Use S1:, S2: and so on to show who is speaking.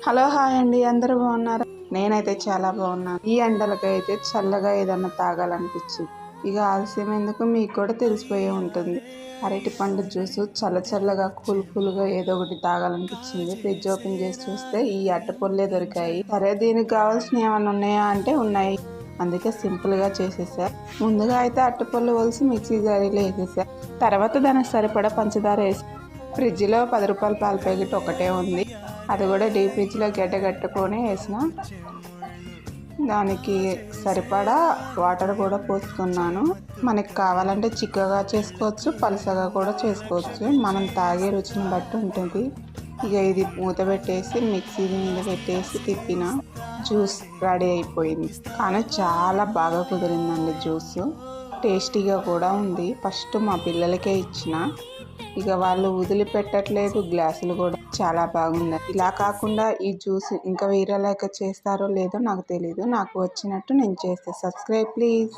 S1: Hello hi అండి, అందరూ బాగున్నారా? నేనైతే చాలా బాగున్నాను. ఈ ఎండలకైతే చల్లగా ఏదన్నా తాగాలనిపించింది. ఇక ఆలస్యం ఎందుకు, మీకు కూడా తెలిసిపోయే ఉంటుంది. అరటి పండు జ్యూసు చల్లగా కూల్గా ఏదో ఒకటి తాగాలనిపించింది. ఫ్రిడ్జ్ ఓపెన్ చేసి చూస్తే ఈ అట్టపొల్లే దొరికాయి. సరే, దీనికి కావాల్సిన ఏమన్నా ఉన్నాయా అంటే ఉన్నాయి. అందుకే సింపుల్గా చేసేసా. ముందుగా అయితే అట్టపొల్లు ఒలిసి మిక్సీ జారీలో వేసేసా. తర్వాత దానికి సరిపడా పంచదార వేసి ఫ్రిడ్జ్లో 10 రూపాయల పాల ప్యాకెట్ ఒకటే ఉంది. అది కూడా డీప్ ఫ్రిడ్జ్లో గడ్డగట్టుకొని వేసిన. దానికి సరిపడా వాటర్ కూడా పోసుకున్నాను. మనకి కావాలంటే చిక్కగా చేసుకోవచ్చు, పలుసగా కూడా చేసుకోవచ్చు. మనం తాగే రుచిని బట్టి ఉంటుంది. ఇక ఇది మూత పెట్టేసి మిక్సీ మీద పెట్టేసి తిప్పిన జ్యూస్ రెడీ అయిపోయింది. కానీ చాలా బాగా కుదిరిందండి జ్యూస్. టేస్టీగా కూడా ఉంది. ఫస్ట్ మా పిల్లలకే ఇచ్చిన, ఇక వాళ్ళు వదిలిపెట్టట్లేదు. గ్లాసులు కూడా చాలా బాగుంది. ఇలా కాకుండా ఈ జ్యూస్ ఇంకా వేరేలాగా చేస్తారో లేదో నాకు తెలీదు. నాకు వచ్చినట్టు నేను చేస్తే. Subscribe please.